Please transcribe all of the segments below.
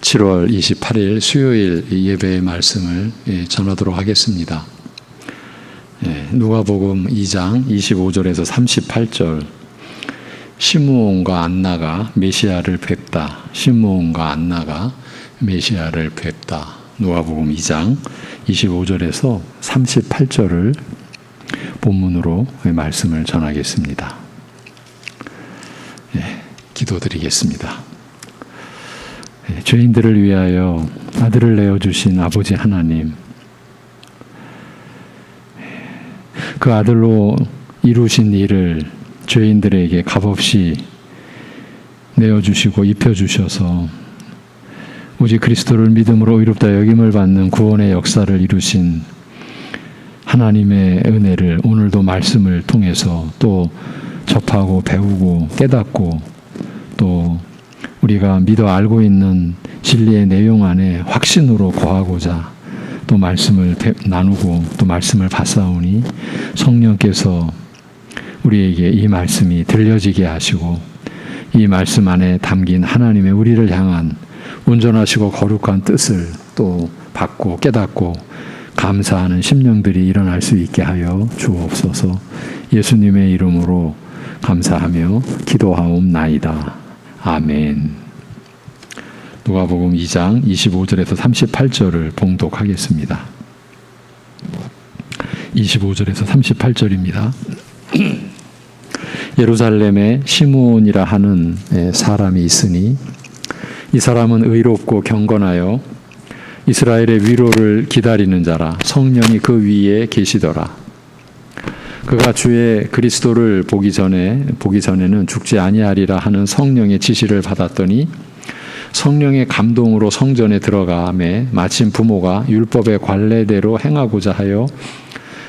7월 28일 수요일 예배의 말씀을 전하도록 하겠습니다. 누가복음 2장 25절에서 38절. 시므온과 안나가 메시아를 뵙다. 시므온과 안나가 메시아를 뵙다. 누가복음 2장 25절에서 38절을 본문으로 말씀을 전하겠습니다. 기도드리겠습니다. 죄인들을 위하여 아들을 내어주신 아버지 하나님, 그 아들로 이루신 일을 죄인들에게 값없이 내어주시고 입혀주셔서 오직 그리스도를 믿음으로 의롭다 여김을 받는 구원의 역사를 이루신 하나님의 은혜를 오늘도 말씀을 통해서 또 접하고 배우고 깨닫고 또 우리가 믿어 알고 있는 진리의 내용 안에 확신으로 거하고자 또 말씀을 나누고 또 말씀을 받사오니 성령께서 우리에게 이 말씀이 들려지게 하시고 이 말씀 안에 담긴 하나님의 우리를 향한 온전하시고 거룩한 뜻을 또 받고 깨닫고 감사하는 심령들이 일어날 수 있게 하여 주옵소서. 예수님의 이름으로 감사하며 기도하옵나이다. 아멘. 누가복음 2장 25절에서 38절을 봉독하겠습니다. 25절에서 38절입니다. 예루살렘에 시므온이라 하는 사람이 있으니 이 사람은 의롭고 경건하여 이스라엘의 위로를 기다리는 자라. 성령이 그 위에 계시더라. 그가 주의 그리스도를 보기 전에는 죽지 아니하리라 하는 성령의 지시를 받았더니 성령의 감동으로 성전에 들어가매 마침 부모가 율법의 관례대로 행하고자 하여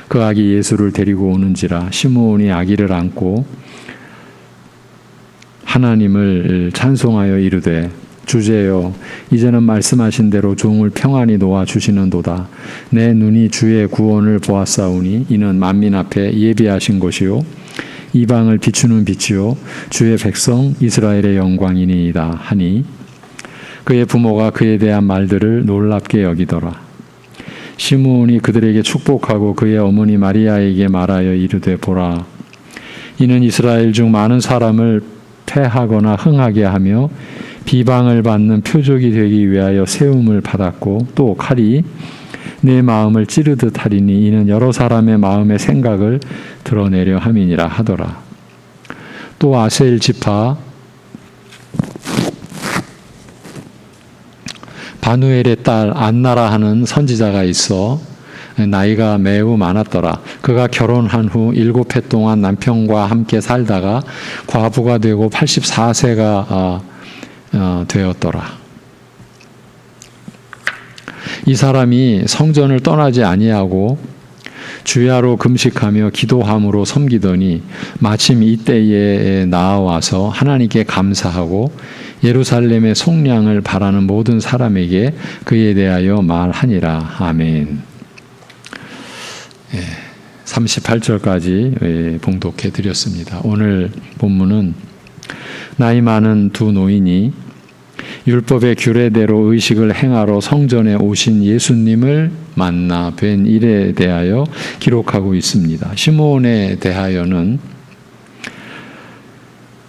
그 아기 예수를 데리고 오는지라. 시므온이 아기를 안고 하나님을 찬송하여 이르되 주제여 이제는 말씀하신 대로 종을 평안히 놓아 주시는도다. 내 눈이 주의 구원을 보았사오니 이는 만민 앞에 예비하신 것이요 이방을 비추는 빛이요 주의 백성 이스라엘의 영광이니이다 하니 그의 부모가 그에 대한 말들을 놀랍게 여기더라. 시므온이 그들에게 축복하고 그의 어머니 마리아에게 말하여 이르되 보라 이는 이스라엘 중 많은 사람을 패하거나 흥하게 하며 비방을 받는 표적이 되기 위하여 세움을 받았고 또 칼이 내 마음을 찌르듯 하리니 이는 여러 사람의 마음의 생각을 드러내려 함이니라 하더라. 또 아셀 지파 바누엘의 딸 안나라 하는 선지자가 있어 나이가 매우 많았더라. 그가 결혼한 후 7해 동안 남편과 함께 살다가 과부가 되고 84세가 되었더라. 이 사람이 성전을 떠나지 아니하고 주야로 금식하며 기도함으로 섬기더니 마침 이때에 나와서 하나님께 감사하고 예루살렘의 속량을 바라는 모든 사람에게 그에 대하여 말하니라. 아멘. 38절까지 봉독해 드렸습니다. 오늘 본문은 나이 많은 두 노인이 율법의 규례대로 의식을 행하러 성전에 오신 예수님을 만나 뵌 일에 대하여 기록하고 있습니다. 시므온에 대하여는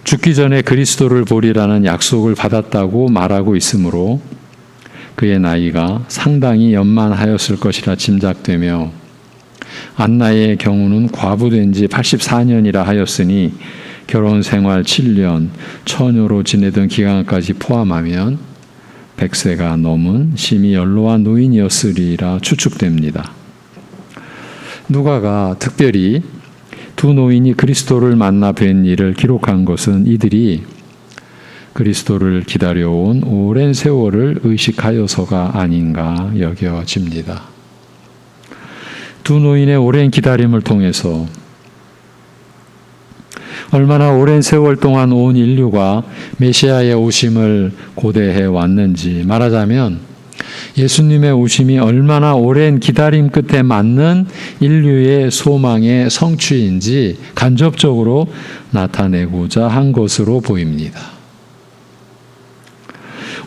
죽기 전에 그리스도를 보리라는 약속을 받았다고 말하고 있으므로 그의 나이가 상당히 연만하였을 것이라 짐작되며 안나의 경우는 과부된 지 84년이라 하였으니 결혼 생활 7년, 처녀로 지내던 기간까지 포함하면 100세가 넘은 심히 연로한 노인이었으리라 추측됩니다. 누가가 특별히 두 노인이 그리스도를 만나 뵌 일을 기록한 것은 이들이 그리스도를 기다려온 오랜 세월을 의식하여서가 아닌가 여겨집니다. 두 노인의 오랜 기다림을 통해서 얼마나 오랜 세월 동안 온 인류가 메시아의 오심을 고대해 왔는지, 말하자면 예수님의 오심이 얼마나 오랜 기다림 끝에 맞는 인류의 소망의 성취인지 간접적으로 나타내고자 한 것으로 보입니다.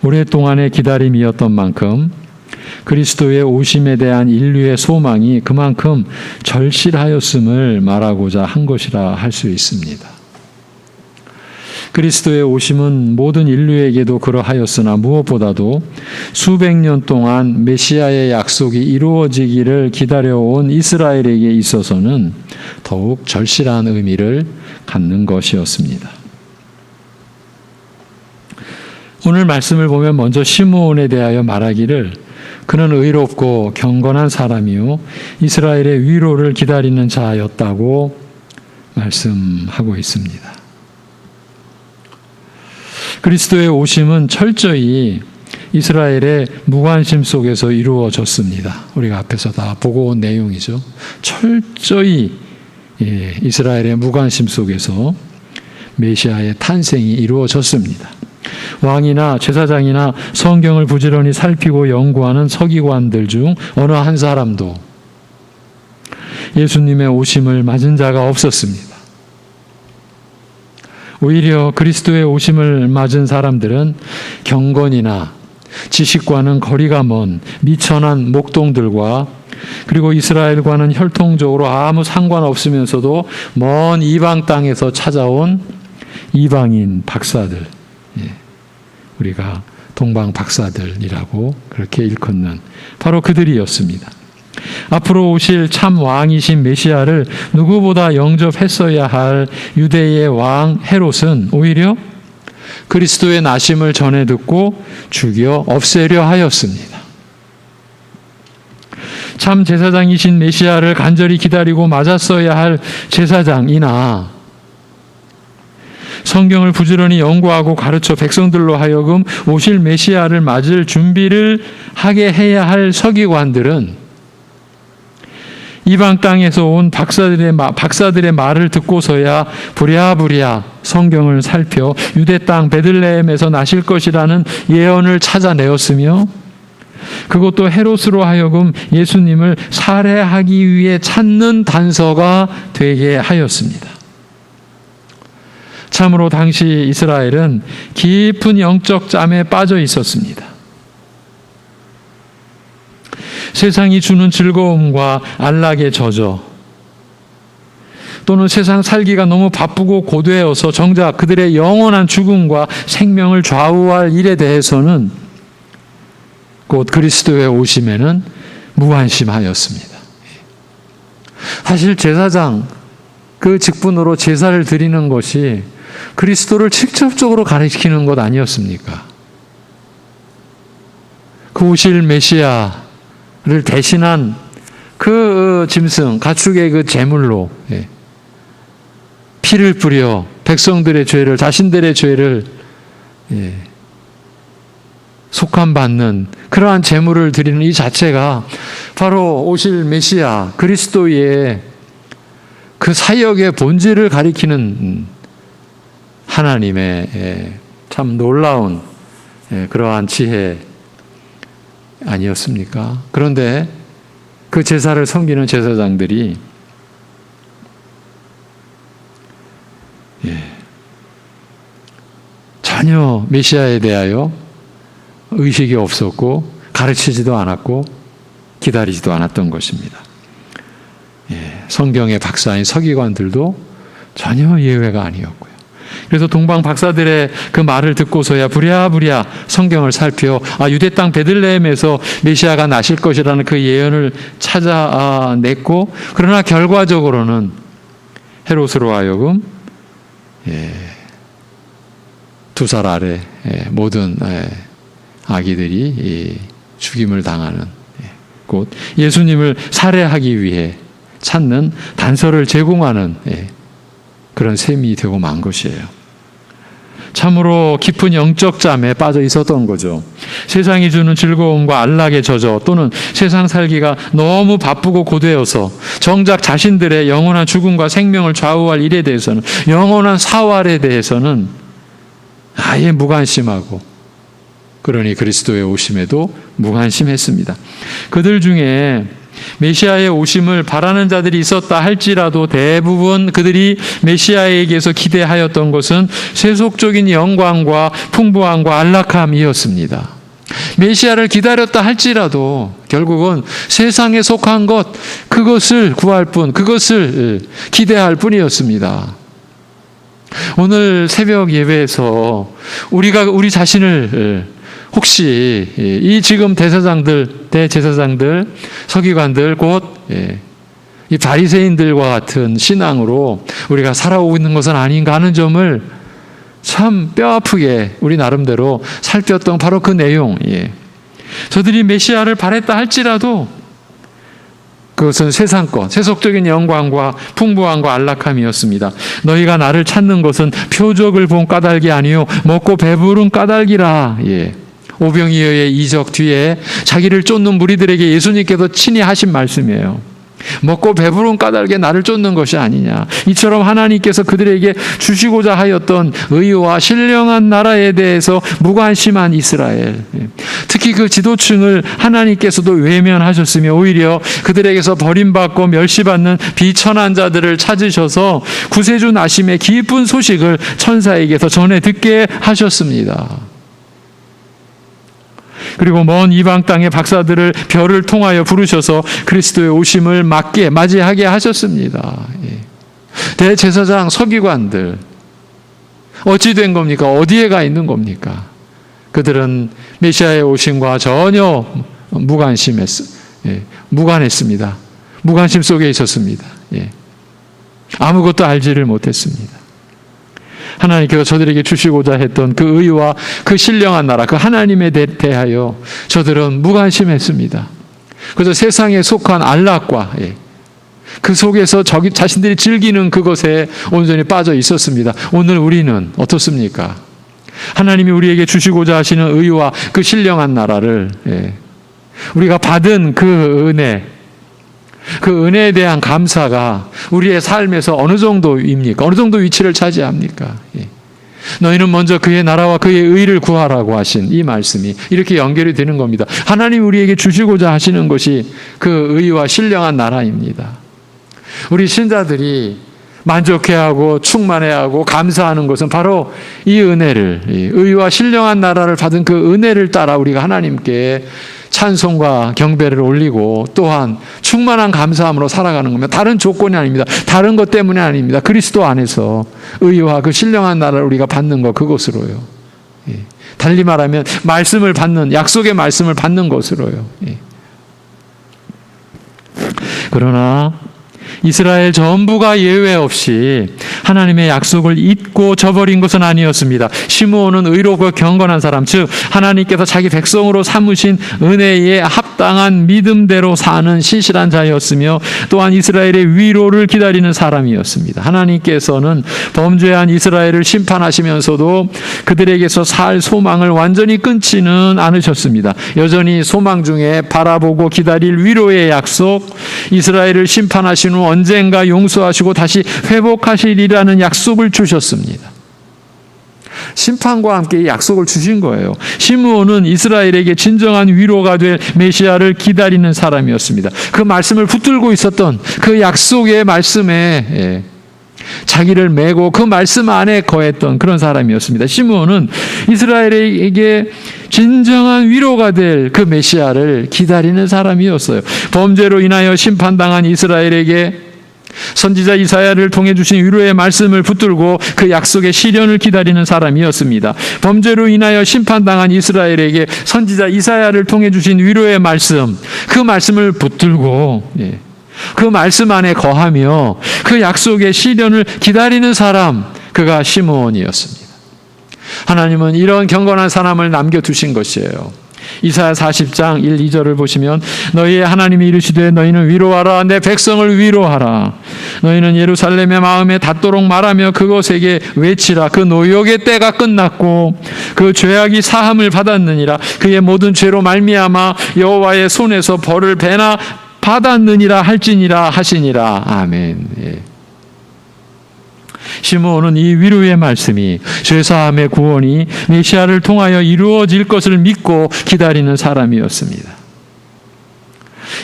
오랫동안의 기다림이었던 만큼 그리스도의 오심에 대한 인류의 소망이 그만큼 절실하였음을 말하고자 한 것이라 할 수 있습니다. 그리스도의 오심은 모든 인류에게도 그러하였으나 무엇보다도 수백 년 동안 메시아의 약속이 이루어지기를 기다려온 이스라엘에게 있어서는 더욱 절실한 의미를 갖는 것이었습니다. 오늘 말씀을 보면 먼저 시므온에 대하여 말하기를 그는 의롭고 경건한 사람이요 이스라엘의 위로를 기다리는 자였다고 말씀하고 있습니다. 그리스도의 오심은 철저히 이스라엘의 무관심 속에서 이루어졌습니다. 우리가 앞에서 다 보고 온 내용이죠. 철저히 이스라엘의 무관심 속에서 메시아의 탄생이 이루어졌습니다. 왕이나 제사장이나 성경을 부지런히 살피고 연구하는 서기관들 중 어느 한 사람도 예수님의 오심을 맞은 자가 없었습니다. 오히려 그리스도의 오심을 맞은 사람들은 경건이나 지식과는 거리가 먼 미천한 목동들과 그리고 이스라엘과는 혈통적으로 아무 상관없으면서도 먼 이방 땅에서 찾아온 이방인 박사들, 우리가 동방 박사들이라고 그렇게 일컫는 바로 그들이었습니다. 앞으로 오실 참 왕이신 메시아를 누구보다 영접했어야 할 유대의 왕 헤롯은 오히려 그리스도의 나심을 전해 듣고 죽여 없애려 하였습니다. 참 제사장이신 메시아를 간절히 기다리고 맞았어야 할 제사장이나 성경을 부지런히 연구하고 가르쳐 백성들로 하여금 오실 메시아를 맞을 준비를 하게 해야 할 서기관들은 이방 땅에서 온 박사들의 말을 듣고서야 부랴부랴 성경을 살펴 유대 땅 베들레헴에서 나실 것이라는 예언을 찾아내었으며 그것도 헤롯으로 하여금 예수님을 살해하기 위해 찾는 단서가 되게 하였습니다. 참으로 당시 이스라엘은 깊은 영적 잠에 빠져 있었습니다. 세상이 주는 즐거움과 안락에 젖어 또는 세상 살기가 너무 바쁘고 고되어서 정작 그들의 영원한 죽음과 생명을 좌우할 일에 대해서는 곧 그리스도의 오심에는 무관심하였습니다. 사실 제사장 그 직분으로 제사를 드리는 것이 그리스도를 직접적으로 가리키는 것 아니었습니까? 그 오실 메시아를 대신한 그 짐승, 가축의 그 제물로 피를 뿌려 백성들의 죄를, 자신들의 죄를 속함받는 그러한 제물을 드리는 이 자체가 바로 오실 메시아 그리스도의 그 사역의 본질을 가리키는 하나님의 참 놀라운 그러한 지혜 아니었습니까? 그런데 그 제사를 섬기는 제사장들이 전혀 메시아에 대하여 의식이 없었고 가르치지도 않았고 기다리지도 않았던 것입니다. 성경의 박사인 서기관들도 전혀 예외가 아니었고요. 그래서 동방 박사들의 그 말을 듣고서야 부랴부랴 성경을 살펴 유대 땅 베들레헴에서 메시아가 나실 것이라는 그 예언을 찾아냈고, 그러나 결과적으로는 헤롯으로 하여금 두 살 아래 모든 아기들이 죽임을 당하는, 곧 예수님을 살해하기 위해 찾는 단서를 제공하는 그런 셈이 되고 만 것이에요. 참으로 깊은 영적 잠에 빠져 있었던 거죠. 세상이 주는 즐거움과 안락에 젖어 또는 세상 살기가 너무 바쁘고 고되어서 정작 자신들의 영원한 죽음과 생명을 좌우할 일에 대해서는, 영원한 사활에 대해서는 아예 무관심하고, 그러니 그리스도의 오심에도 무관심했습니다. 그들 중에 메시아의 오심을 바라는 자들이 있었다 할지라도 대부분 그들이 메시아에게서 기대하였던 것은 세속적인 영광과 풍부함과 안락함이었습니다. 메시아를 기다렸다 할지라도 결국은 세상에 속한 것, 그것을 구할 뿐, 그것을 기대할 뿐이었습니다. 오늘 새벽 예배에서 우리가 우리 자신을 혹시 이 지금 대제사장들, 서기관들, 곧 이 바리새인들과 같은 신앙으로 우리가 살아오고 있는 것은 아닌가 하는 점을 참 뼈아프게 우리 나름대로 살폈던 바로 그 내용. 저들이 메시아를 바랬다 할지라도 그것은 세상 것, 세속적인 영광과 풍부함과 안락함이었습니다. 너희가 나를 찾는 것은 표적을 본 까닭이 아니요 먹고 배부른 까닭이라. 오병이어의 이적 뒤에 자기를 쫓는 무리들에게 예수님께서 친히 하신 말씀이에요. 먹고 배부른 까닭에 나를 쫓는 것이 아니냐. 이처럼 하나님께서 그들에게 주시고자 하였던 의와 신령한 나라에 대해서 무관심한 이스라엘, 특히 그 지도층을 하나님께서도 외면하셨으며 오히려 그들에게서 버림받고 멸시받는 비천한 자들을 찾으셔서 구세주 나심의 기쁜 소식을 천사에게서 전해 듣게 하셨습니다. 그리고 먼 이방 땅의 박사들을 별을 통하여 부르셔서 그리스도의 오심을 맞이하게 하셨습니다. 대제사장, 서기관들 어찌 된 겁니까? 어디에 가 있는 겁니까? 그들은 메시아의 오심과 전혀 무관했습니다. 무관심 속에 있었습니다. 아무것도 알지를 못했습니다. 하나님께서 저들에게 주시고자 했던 그 의와 그 신령한 나라, 그 하나님에 대하여 저들은 무관심했습니다. 그래서 세상에 속한 안락과 그 속에서 자신들이 즐기는 그것에 온전히 빠져 있었습니다. 오늘 우리는 어떻습니까? 하나님이 우리에게 주시고자 하시는 의와 그 신령한 나라를 우리가 받은 그 은혜에 대한 감사가 우리의 삶에서 어느 정도입니까? 어느 정도 위치를 차지합니까? 너희는 먼저 그의 나라와 그의 의를 구하라고 하신 이 말씀이 이렇게 연결이 되는 겁니다. 하나님 우리에게 주시고자 하시는 것이 그 의와 신령한 나라입니다. 우리 신자들이 만족해하고 충만해하고 감사하는 것은 바로 이 은혜를, 의와 신령한 나라를 받은 그 은혜를 따라 우리가 하나님께 찬송과 경배를 올리고 또한 충만한 감사함으로 살아가는 겁니다. 다른 조건이 아닙니다. 다른 것 때문이 아닙니다. 그리스도 안에서 의와 그 신령한 나라를 우리가 받는 것, 그것으로요. 달리 말하면 말씀을 받는, 약속의 말씀을 받는 것으로요. 그러나 이스라엘 전부가 예외 없이 하나님의 약속을 잊고 저버린 것은 아니었습니다. 시므온은 의롭고 경건한 사람, 즉 하나님께서 자기 백성으로 삼으신 은혜에 합당한 믿음대로 사는 신실한 자였으며 또한 이스라엘의 위로를 기다리는 사람이었습니다. 하나님께서는 범죄한 이스라엘을 심판하시면서도 그들에게서 살 소망을 완전히 끊지는 않으셨습니다. 여전히 소망 중에 바라보고 기다릴 위로의 약속, 이스라엘을 심판하신 후 언젠가 용서하시고 다시 회복하시리라는 약속을 주셨습니다. 심판과 함께 이 약속을 주신 거예요. 시므온은 이스라엘에게 진정한 위로가 될 메시아를 기다리는 사람이었습니다. 그 말씀을 붙들고 있었던 그 약속의 말씀에 자기를 메고 그 말씀 안에 거했던 그런 사람이었습니다. 시므온은 이스라엘에게 진정한 위로가 될 그 메시아를 기다리는 사람이었어요. 범죄로 인하여 심판당한 이스라엘에게 선지자 이사야를 통해 주신 위로의 말씀을 붙들고 그 약속의 실현을 기다리는 사람이었습니다. 범죄로 인하여 심판당한 이스라엘에게 선지자 이사야를 통해 주신 위로의 말씀, 그 말씀을 붙들고 그 말씀 안에 거하며 그 약속의 실현을 기다리는 사람, 그가 시므온이었습니다. 하나님은 이런 경건한 사람을 남겨두신 것이에요. 이사야 40장 1, 2절을 보시면 너희의 하나님이 이르시되 너희는 위로하라, 내 백성을 위로하라. 너희는 예루살렘의 마음에 닿도록 말하며 그것에게 외치라. 그 노역의 때가 끝났고 그 죄악이 사함을 받았느니라. 그의 모든 죄로 말미암아 여호와의 손에서 벌을 배나 받았느니라 할지니라 하시니라. 아멘. 시므온은 이 위로의 말씀이 죄사함의 구원이 메시아를 통하여 이루어질 것을 믿고 기다리는 사람이었습니다.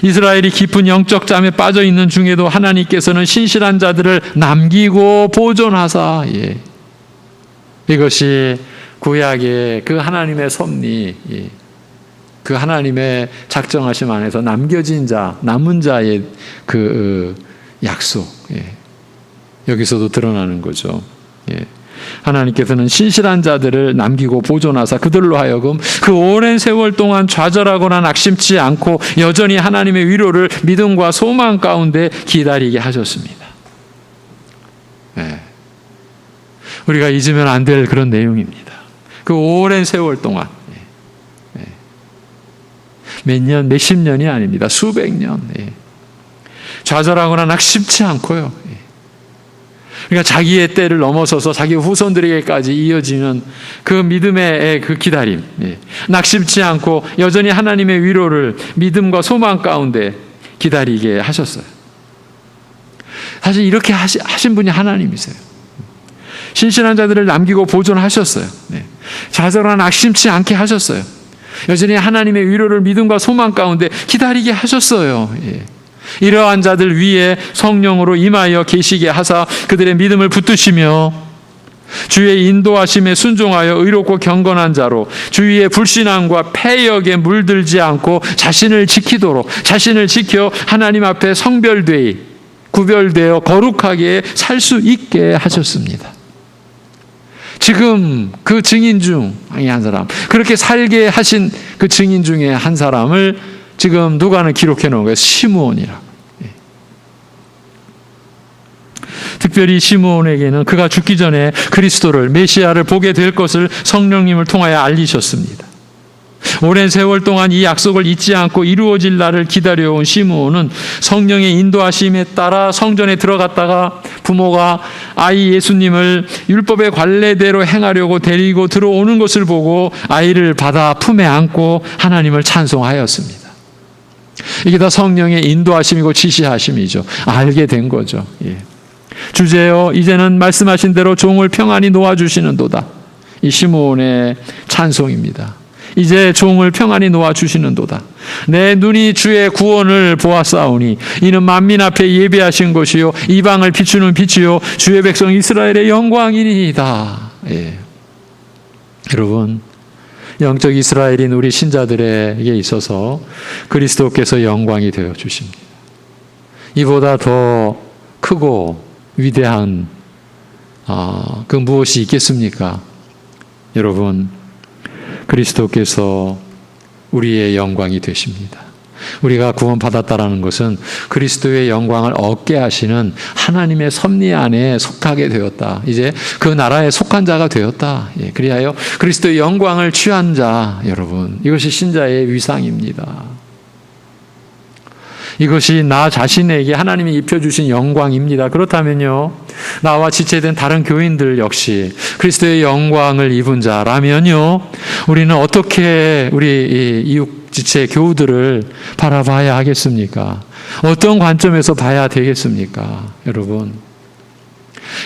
이스라엘이 깊은 영적 잠에 빠져 있는 중에도 하나님께서는 신실한 자들을 남기고 보존하사, 이것이 구약의 그 하나님의 섭리, 그 하나님의 작정하심 안에서 남겨진 자, 남은 자의 그 약속, 여기서도 드러나는 거죠. 하나님께서는 신실한 자들을 남기고 보존하사 그들로 하여금 그 오랜 세월 동안 좌절하거나 낙심치 않고 여전히 하나님의 위로를 믿음과 소망 가운데 기다리게 하셨습니다. 우리가 잊으면 안 될 그런 내용입니다. 그 오랜 세월 동안, 몇 년, 몇십 년이 아닙니다. 수백 년. 좌절하거나 낙심치 않고요. 그러니까 자기의 때를 넘어서서 자기 후손들에게까지 이어지는 그 믿음의 그 기다림, 낙심치 않고 여전히 하나님의 위로를 믿음과 소망 가운데 기다리게 하셨어요. 사실 이렇게 하신 분이 하나님이세요. 신실한 자들을 남기고 보존하셨어요. 좌절하거나 낙심치 않게 하셨어요. 여전히 하나님의 위로를 믿음과 소망 가운데 기다리게 하셨어요. 이러한 자들 위에 성령으로 임하여 계시게 하사 그들의 믿음을 붙드시며 주의 인도하심에 순종하여 의롭고 경건한 자로 주위의 불신앙과 패역에 물들지 않고 자신을 지키도록, 자신을 지켜 하나님 앞에 성별되어 구별되어 거룩하게 살 수 있게 하셨습니다. 지금 그 증인 중에 한 사람, 그렇게 살게 하신 그 증인 중에 한 사람을 지금 누가는 기록해 놓은 거예요. 시므온이라고. 특별히 시므온에게는 그가 죽기 전에 그리스도를, 메시아를 보게 될 것을 성령님을 통하여 알리셨습니다. 오랜 세월 동안 이 약속을 잊지 않고 이루어질 날을 기다려온 시므온은 성령의 인도하심에 따라 성전에 들어갔다가 부모가 아이 예수님을 율법의 관례대로 행하려고 데리고 들어오는 것을 보고 아이를 받아 품에 안고 하나님을 찬송하였습니다. 이게 다 성령의 인도하심이고 지시하심이죠. 알게 된 거죠. 주제여 이제는 말씀하신 대로 종을 평안히 놓아주시는도다. 이 시므온의 찬송입니다. 이제 종을 평안히 놓아주시는도다. 내 눈이 주의 구원을 보았사오니 이는 만민 앞에 예비하신 것이요 이방을 비추는 빛이요 주의 백성 이스라엘의 영광이니이다. 여러분, 영적 이스라엘인 우리 신자들에게 있어서 그리스도께서 영광이 되어 주십니다. 이보다 더 크고 위대한 그 무엇이 있겠습니까? 여러분, 그리스도께서 우리의 영광이 되십니다. 우리가 구원받았다라는 것은 그리스도의 영광을 얻게 하시는 하나님의 섭리 안에 속하게 되었다. 이제 그 나라에 속한 자가 되었다. 그리하여 그리스도의 영광을 취한 자, 여러분, 이것이 신자의 위상입니다. 이것이 나 자신에게 하나님이 입혀주신 영광입니다. 그렇다면요, 나와 지체된 다른 교인들 역시 그리스도의 영광을 입은 자라면요, 우리는 어떻게 우리 이웃 지체 교우들을 바라봐야 하겠습니까? 어떤 관점에서 봐야 되겠습니까? 여러분,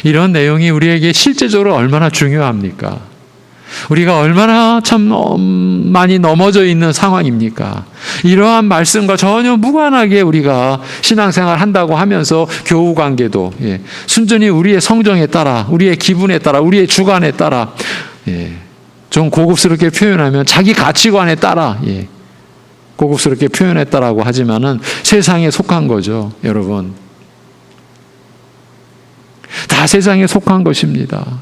이런 내용이 우리에게 실제적으로 얼마나 중요합니까? 우리가 얼마나 참 많이 넘어져 있는 상황입니까? 이러한 말씀과 전혀 무관하게 우리가 신앙생활 한다고 하면서 교우 관계도 순전히 우리의 성정에 따라, 우리의 기분에 따라, 우리의 주관에 따라, 좀 고급스럽게 표현하면 자기 가치관에 따라 고급스럽게 표현했다라고 하지만은 세상에 속한 거죠, 여러분. 다 세상에 속한 것입니다.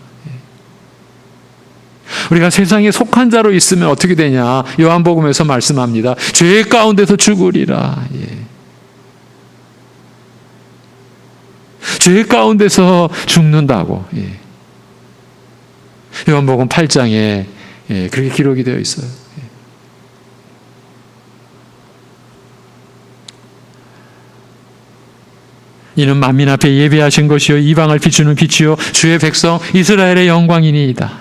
우리가 세상에 속한 자로 있으면 어떻게 되냐? 요한복음에서 말씀합니다. 죄 가운데서 죽으리라. 죄 가운데서 죽는다고. 요한복음 8장에 그렇게 기록이 되어 있어요. 이는 만민 앞에 예비하신 것이요 이방을 비추는 빛이요 주의 백성 이스라엘의 영광이니이다.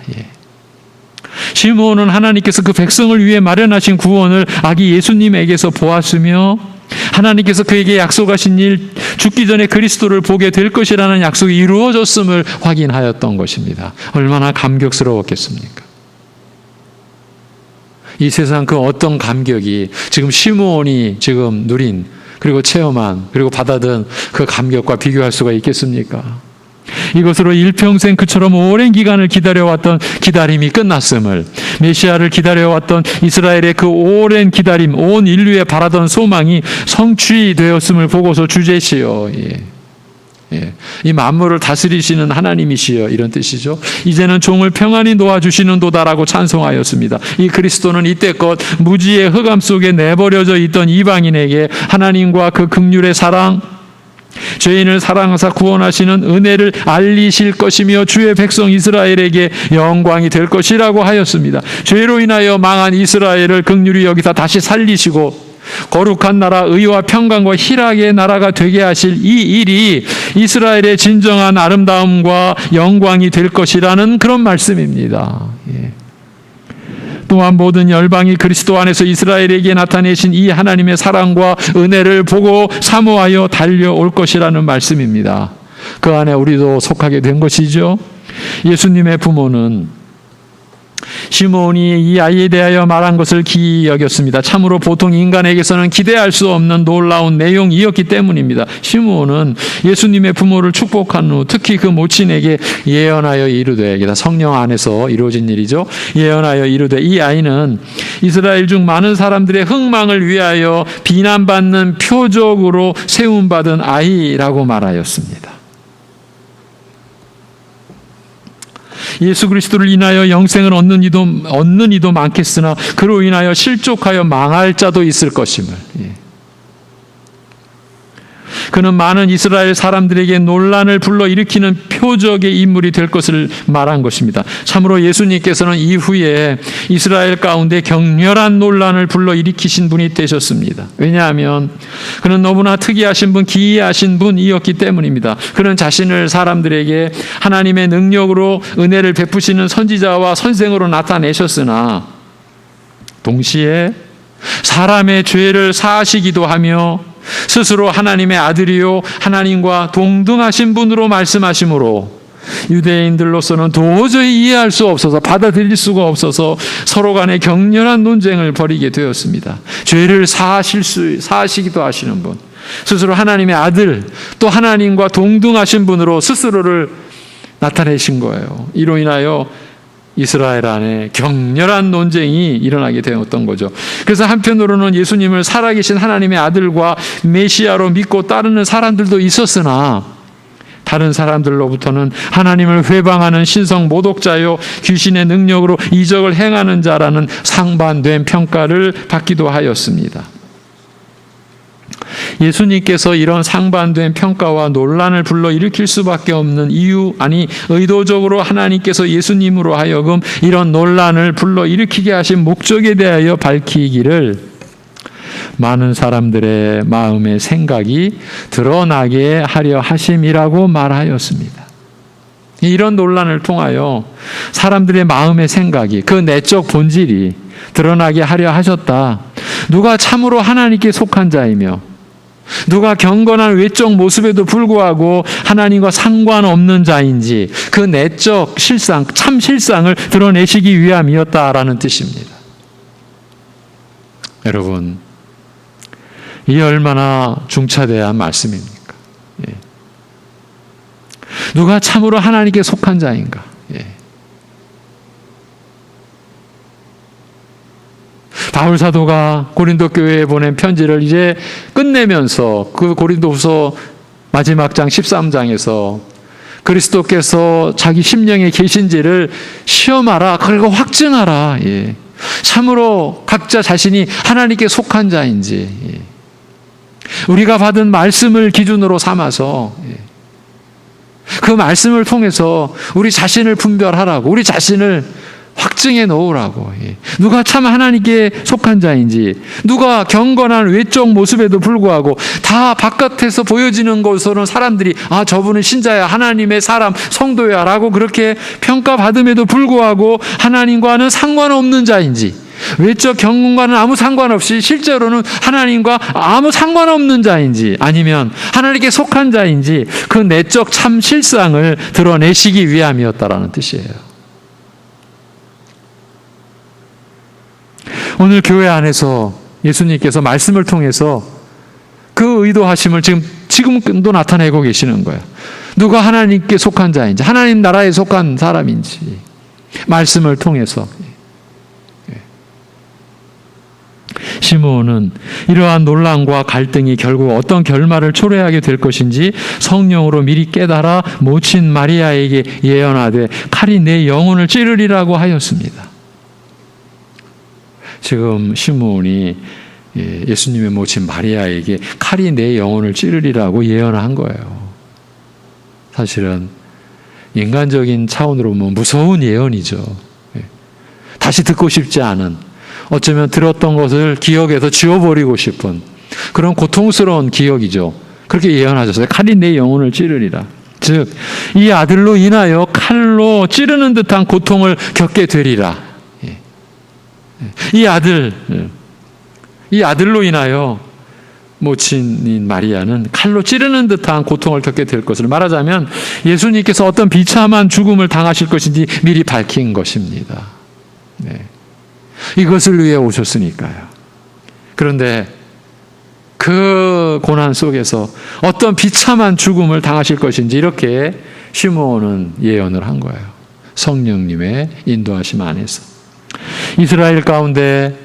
시므온은 하나님께서 그 백성을 위해 마련하신 구원을 아기 예수님에게서 보았으며 하나님께서 그에게 약속하신 일, 죽기 전에 그리스도를 보게 될 것이라는 약속이 이루어졌음을 확인하였던 것입니다. 얼마나 감격스러웠겠습니까? 이 세상 그 어떤 감격이 지금 시므온이 지금 누린, 그리고 체험한, 그리고 받아든 그 감격과 비교할 수가 있겠습니까? 이것으로 일평생 그처럼 오랜 기간을 기다려왔던 기다림이 끝났음을, 메시아를 기다려왔던 이스라엘의 그 오랜 기다림, 온 인류에 바라던 소망이 성취되었음을 보고서 주제시여, 이 만물을 다스리시는 하나님이시여, 이런 뜻이죠. 이제는 종을 평안히 놓아주시는도다라고 찬송하였습니다. 이 그리스도는 이때껏 무지의 흑암 속에 내버려져 있던 이방인에게 하나님과 그 긍휼의 사랑, 죄인을 사랑하사 구원하시는 은혜를 알리실 것이며 주의 백성 이스라엘에게 영광이 될 것이라고 하였습니다. 죄로 인하여 망한 이스라엘을 긍휼히 여기사 다시 살리시고 거룩한 나라, 의와 평강과 희락의 나라가 되게 하실 이 일이 이스라엘의 진정한 아름다움과 영광이 될 것이라는 그런 말씀입니다. 또한 모든 열방이 그리스도 안에서 이스라엘에게 나타내신 이 하나님의 사랑과 은혜를 보고 사모하여 달려올 것이라는 말씀입니다. 그 안에 우리도 속하게 된 것이죠. 예수님의 부모는 시므온이 이 아이에 대하여 말한 것을 기이 여겼습니다. 참으로 보통 인간에게서는 기대할 수 없는 놀라운 내용이었기 때문입니다. 시므온은 예수님의 부모를 축복한 후 특히 그 모친에게 예언하여 이르되, 성령 안에서 이루어진 일이죠. 예언하여 이르되 이 아이는 이스라엘 중 많은 사람들의 흥망을 위하여 비난받는 표적으로 세움받은 아이라고 말하였습니다. 예수 그리스도를 인하여 영생을 얻는 이도 많겠으나 그로 인하여 실족하여 망할 자도 있을 것임을. 그는 많은 이스라엘 사람들에게 논란을 불러일으키는 표적의 인물이 될 것을 말한 것입니다. 참으로 예수님께서는 이후에 이스라엘 가운데 격렬한 논란을 불러일으키신 분이 되셨습니다. 왜냐하면 그는 너무나 특이하신 분, 기이하신 분이었기 때문입니다. 그는 자신을 사람들에게 하나님의 능력으로 은혜를 베푸시는 선지자와 선생으로 나타내셨으나 동시에 사람의 죄를 사하시기도 하며 스스로 하나님의 아들이요 하나님과 동등하신 분으로 말씀하시므로 유대인들로서는 도저히 이해할 수 없어서, 받아들일 수가 없어서 서로 간에 격렬한 논쟁을 벌이게 되었습니다. 죄를 사하시기도 하시는 분, 스스로 하나님의 아들, 또 하나님과 동등하신 분으로 스스로를 나타내신 거예요. 이로 인하여 이스라엘 안에 격렬한 논쟁이 일어나게 되었던 거죠. 그래서 한편으로는 예수님을 살아계신 하나님의 아들과 메시아로 믿고 따르는 사람들도 있었으나 다른 사람들로부터는 하나님을 회방하는 신성 모독자요 귀신의 능력으로 이적을 행하는 자라는 상반된 평가를 받기도 하였습니다. 예수님께서 이런 상반된 평가와 논란을 불러일으킬 수밖에 없는 이유, 아니 의도적으로 하나님께서 예수님으로 하여금 이런 논란을 불러일으키게 하신 목적에 대하여 밝히기를 많은 사람들의 마음의 생각이 드러나게 하려 하심이라고 말하였습니다. 이런 논란을 통하여 사람들의 마음의 생각이, 그 내적 본질이 드러나게 하려 하셨다. 누가 참으로 하나님께 속한 자이며 누가 경건한 외적 모습에도 불구하고 하나님과 상관없는 자인지 그 내적 실상, 참 실상을 드러내시기 위함이었다라는 뜻입니다. 여러분, 이 얼마나 중차대한 말씀입니까? 누가 참으로 하나님께 속한 자인가? 바울 사도가 고린도 교회에 보낸 편지를 이제 끝내면서 그 고린도후서 마지막 장 13장에서 그리스도께서 자기 심령에 계신지를 시험하라, 그리고 확증하라. 참으로 각자 자신이 하나님께 속한 자인지 우리가 받은 말씀을 기준으로 삼아서 그 말씀을 통해서 우리 자신을 분별하라고, 우리 자신을 확증해 놓으라고. 누가 참 하나님께 속한 자인지, 누가 경건한 외적 모습에도 불구하고 다 바깥에서 보여지는 것으로는 사람들이 저분은 신자야, 하나님의 사람, 성도야 라고 그렇게 평가받음에도 불구하고 하나님과는 상관없는 자인지, 외적 경건과는 아무 상관없이 실제로는 하나님과 아무 상관없는 자인지, 아니면 하나님께 속한 자인지 그 내적 참 실상을 드러내시기 위함이었다라는 뜻이에요. 오늘 교회 안에서 예수님께서 말씀을 통해서 그 의도하심을 지금도 나타내고 계시는 거예요. 누가 하나님께 속한 자인지, 하나님 나라에 속한 사람인지 말씀을 통해서. 시므온은 이러한 논란과 갈등이 결국 어떤 결말을 초래하게 될 것인지 성령으로 미리 깨달아 모친 마리아에게 예언하되 칼이 내 영혼을 찌르리라고 하였습니다. 지금 시므온이 예수님의 모친 마리아에게 칼이 내 영혼을 찌르리라고 예언한 거예요. 사실은 인간적인 차원으로 보면 무서운 예언이죠. 다시 듣고 싶지 않은, 어쩌면 들었던 것을 기억에서 지워버리고 싶은 그런 고통스러운 기억이죠. 그렇게 예언하셨어요. 칼이 내 영혼을 찌르리라. 즉, 이 아들로 인하여 칼로 찌르는 듯한 고통을 겪게 되리라. 이 아들로 인하여 모친인 마리아는 칼로 찌르는 듯한 고통을 겪게 될 것을, 말하자면 예수님께서 어떤 비참한 죽음을 당하실 것인지 미리 밝힌 것입니다. 이것을 위해 오셨으니까요. 그런데 그 고난 속에서 어떤 비참한 죽음을 당하실 것인지 이렇게 시므온은 예언을 한 거예요. 성령님의 인도하심 안에서. 이스라엘 가운데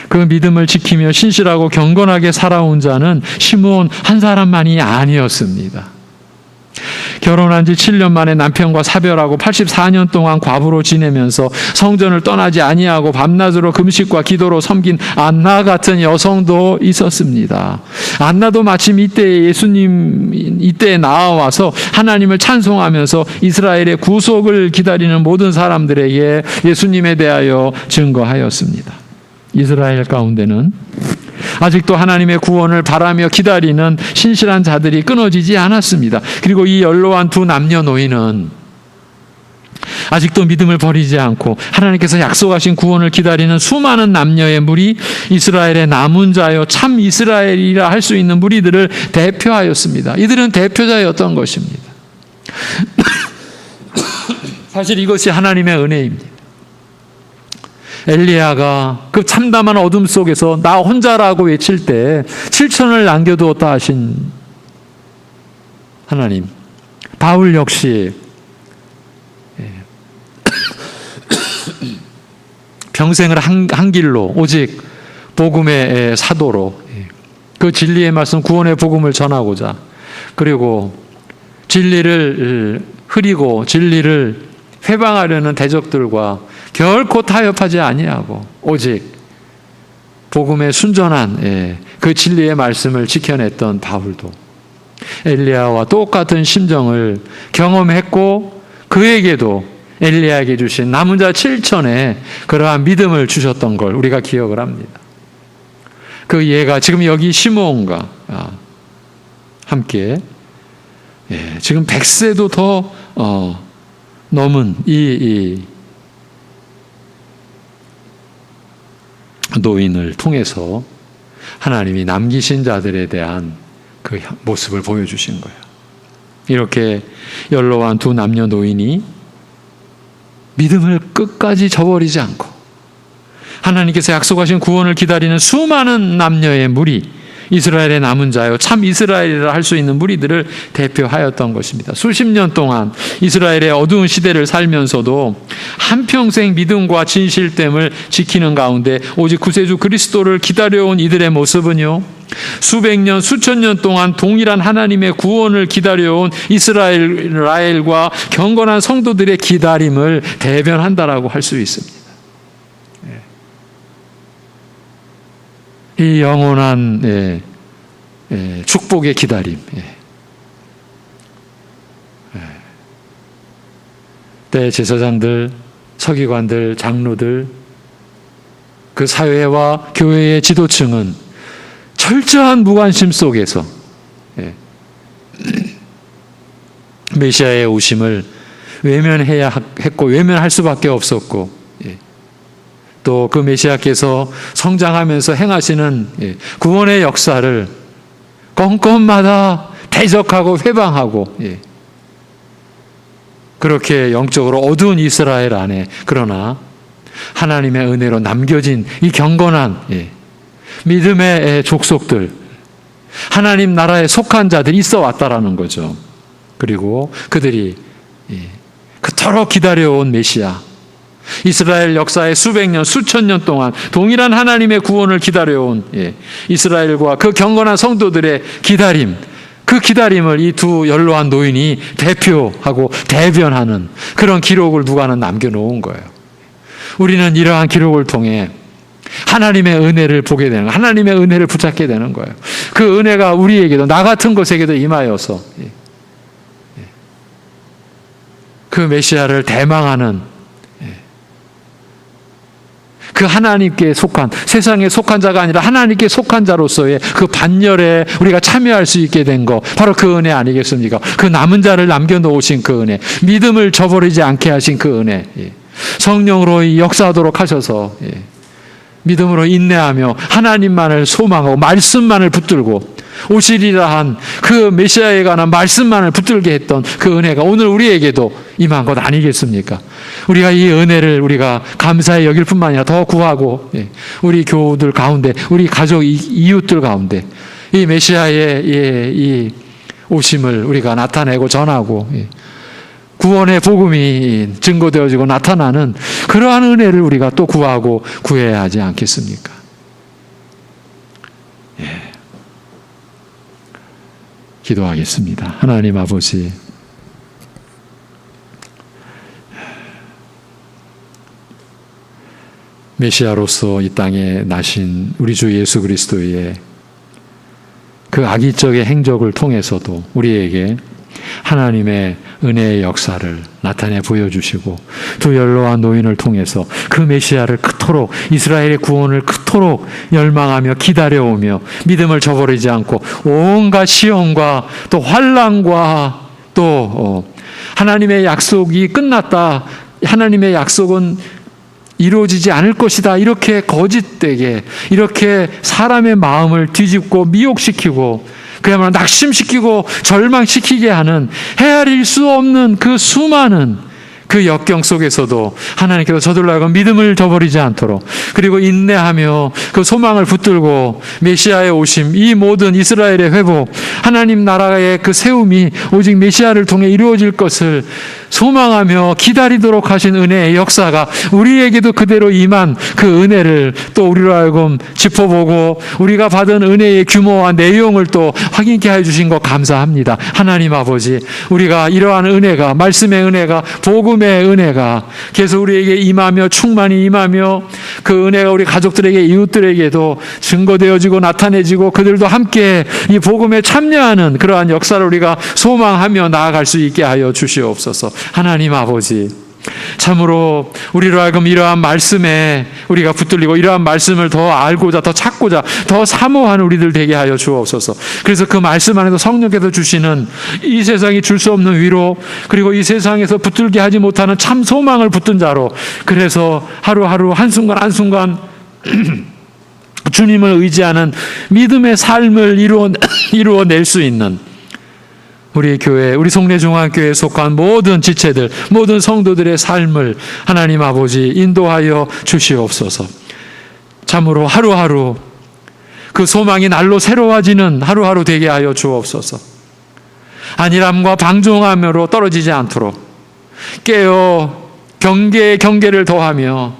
그 믿음을 지키며 신실하고 경건하게 살아온 자는 시므온 한 사람만이 아니었습니다. 결혼한 지 7년 만에 남편과 사별하고 84년 동안 과부로 지내면서 성전을 떠나지 아니하고 밤낮으로 금식과 기도로 섬긴 안나 같은 여성도 있었습니다. 안나도 마침 이때에 나와서 하나님을 찬송하면서 이스라엘의 구속을 기다리는 모든 사람들에게 예수님에 대하여 증거하였습니다. 이스라엘 가운데는 아직도 하나님의 구원을 바라며 기다리는 신실한 자들이 끊어지지 않았습니다. 그리고 이 연로한 두 남녀노인은 아직도 믿음을 버리지 않고 하나님께서 약속하신 구원을 기다리는 수많은 남녀의 무리, 이스라엘의 남은 자여 참 이스라엘이라 할 수 있는 무리들을 대표하였습니다. 이들은 대표자였던 것입니다. 사실 이것이 하나님의 은혜입니다. 엘리야가 그 참담한 어둠 속에서 나 혼자라고 외칠 때 7천을 남겨두었다 하신 하나님, 바울 역시 평생을 한 길로 오직 복음의 사도로 그 진리의 말씀, 구원의 복음을 전하고자, 그리고 진리를 흐리고 진리를 회방하려는 대적들과 결코 타협하지 아니하고 오직 복음에 순전한 그 진리의 말씀을 지켜냈던 바울도 엘리야와 똑같은 심정을 경험했고, 그에게도 엘리야에게 주신 남은 자 7천의 그러한 믿음을 주셨던 걸 우리가 기억을 합니다. 그 예가 지금 여기 시므온과 함께 지금 100세도 더 넘은 이 노인을 통해서 하나님이 남기신 자들에 대한 그 모습을 보여주신 거예요. 이렇게 연로한 두 남녀 노인이 믿음을 끝까지 저버리지 않고 하나님께서 약속하신 구원을 기다리는 수많은 남녀의 무리, 이스라엘의 남은 자요 참 이스라엘이라 할 수 있는 무리들을 대표하였던 것입니다. 수십 년 동안 이스라엘의 어두운 시대를 살면서도 한평생 믿음과 진실됨을 지키는 가운데 오직 구세주 그리스도를 기다려온 이들의 모습은요, 수백 년, 수천 년 동안 동일한 하나님의 구원을 기다려온 이스라엘과 경건한 성도들의 기다림을 대변한다라고 할 수 있습니다. 이 영원한 축복의 기다림. 대제사장들, 서기관들, 장로들, 그 사회와 교회의 지도층은 철저한 무관심 속에서 메시아의 오심을 외면해야 했고 외면할 수밖에 없었고, 또 그 메시아께서 성장하면서 행하시는 구원의 역사를 건건마다 대적하고 회방하고, 그렇게 영적으로 어두운 이스라엘 안에, 그러나 하나님의 은혜로 남겨진 이 경건한 믿음의 족속들, 하나님 나라에 속한 자들이 있어 왔다라는 거죠. 그리고 그들이 그토록 기다려온 메시아, 이스라엘 역사의 수백 년, 수천 년 동안 동일한 하나님의 구원을 기다려온 이스라엘과 그 경건한 성도들의 기다림, 그 기다림을 이 두 연로한 노인이 대표하고 대변하는 그런 기록을 누가는 남겨놓은 거예요. 우리는 이러한 기록을 통해 하나님의 은혜를 보게 되는 거예요. 하나님의 은혜를 붙잡게 되는 거예요. 그 은혜가 우리에게도, 나 같은 것에게도 임하여서 그 메시아를 대망하는, 그 하나님께 속한, 세상에 속한 자가 아니라 하나님께 속한 자로서의 그 반열에 우리가 참여할 수 있게 된 거, 바로 그 은혜 아니겠습니까? 그 남은 자를 남겨놓으신 그 은혜, 믿음을 저버리지 않게 하신 그 은혜, 성령으로 역사하도록 하셔서 믿음으로 인내하며 하나님만을 소망하고 말씀만을 붙들고 오시리라 한 그 메시아에 관한 말씀만을 붙들게 했던 그 은혜가 오늘 우리에게도 임한 것 아니겠습니까? 우리가 이 은혜를 우리가 감사히 여길 뿐만 아니라 더 구하고 우리 교우들 가운데, 우리 가족 이웃들 가운데 이 메시아의 이 오심을 우리가 나타내고 전하고 구원의 복음이 증거되어지고 나타나는 그러한 은혜를 우리가 또 구하고 구해야 하지 않겠습니까? 기도하겠습니다. 하나님 아버지, 메시아로서 이 땅에 나신 우리 주 예수 그리스도의 그 악의적의 행적을 통해서도 우리에게 하나님의 은혜의 역사를 나타내 보여주시고, 두 연로한 노인을 통해서 그 메시아를 그토록, 이스라엘의 구원을 그토록 열망하며 기다려오며 믿음을 저버리지 않고 온갖 시험과 또 환난과 또 하나님의 약속이 끝났다, 하나님의 약속은 이루어지지 않을 것이다, 이렇게 거짓되게, 이렇게 사람의 마음을 뒤집고 미혹시키고 그야말로 낙심시키고 절망시키게 하는 헤아릴 수 없는 그 수많은 그 역경 속에서도 하나님께서 저들로 하여금 믿음을 저버리지 않도록, 그리고 인내하며 그 소망을 붙들고 메시아의 오심, 이 모든 이스라엘의 회복, 하나님 나라의 그 세움이 오직 메시아를 통해 이루어질 것을 소망하며 기다리도록 하신 은혜의 역사가 우리에게도 그대로 임한 그 은혜를 또 우리로 하여금 짚어보고 우리가 받은 은혜의 규모와 내용을 또 확인케 해주신 것 감사합니다. 하나님 아버지, 우리가 이러한 은혜가, 말씀의 은혜가, 복음의 은혜가 계속 우리에게 임하며 충만히 임하며 그 은혜가 우리 가족들에게, 이웃들에게도 증거되어지고 나타내지고 그들도 함께 이 복음에 참여하는 그러한 역사를 우리가 소망하며 나아갈 수 있게 하여 주시옵소서. 하나님 아버지, 참으로 우리로 하여금 이러한 말씀에 우리가 붙들리고 이러한 말씀을 더 알고자, 더 찾고자, 더 사모하는 우리들 되게 하여 주옵소서. 그래서 그 말씀 안에서 성령께서 주시는 이 세상이 줄 수 없는 위로, 그리고 이 세상에서 붙들게 하지 못하는 참 소망을 붙든 자로, 그래서 하루하루 한순간 한순간 주님을 의지하는 믿음의 삶을 이루어낼 수 있는 우리 교회, 우리 송내중앙교회에 속한 모든 지체들, 모든 성도들의 삶을 하나님 아버지 인도하여 주시옵소서. 참으로 하루하루 그 소망이 날로 새로워지는 하루하루 되게 하여 주옵소서. 안일함과 방종함으로 떨어지지 않도록 깨어 경계에 경계를 더하며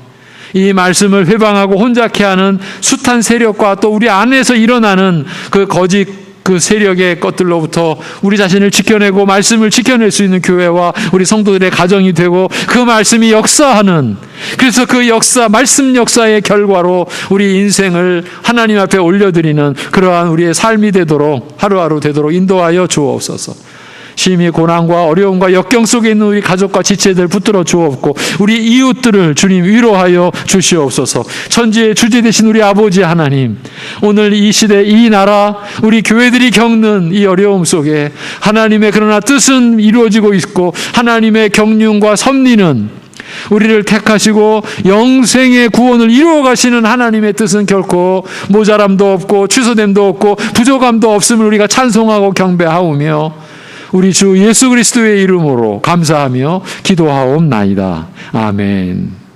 이 말씀을 회방하고 혼잡케 하는 숱한 세력과 또 우리 안에서 일어나는 그 거짓 그 세력의 것들로부터 우리 자신을 지켜내고 말씀을 지켜낼 수 있는 교회와 우리 성도들의 가정이 되고, 그 말씀이 역사하는, 그래서 그 역사, 말씀 역사의 결과로 우리 인생을 하나님 앞에 올려드리는 그러한 우리의 삶이 되도록, 하루하루 되도록 인도하여 주옵소서. 심히 고난과 어려움과 역경 속에 있는 우리 가족과 지체들 붙들어 주옵고, 우리 이웃들을 주님 위로하여 주시옵소서. 천지의 주제 되신 우리 아버지 하나님, 오늘 이 시대, 이 나라, 우리 교회들이 겪는 이 어려움 속에 하나님의 그러나 뜻은 이루어지고 있고, 하나님의 경륜과 섭리는 우리를 택하시고 영생의 구원을 이루어 가시는 하나님의 뜻은 결코 모자람도 없고 취소됨도 없고 부족함도 없음을 우리가 찬송하고 경배하오며, 우리 주 예수 그리스도의 이름으로 감사하며 기도하옵나이다. 아멘.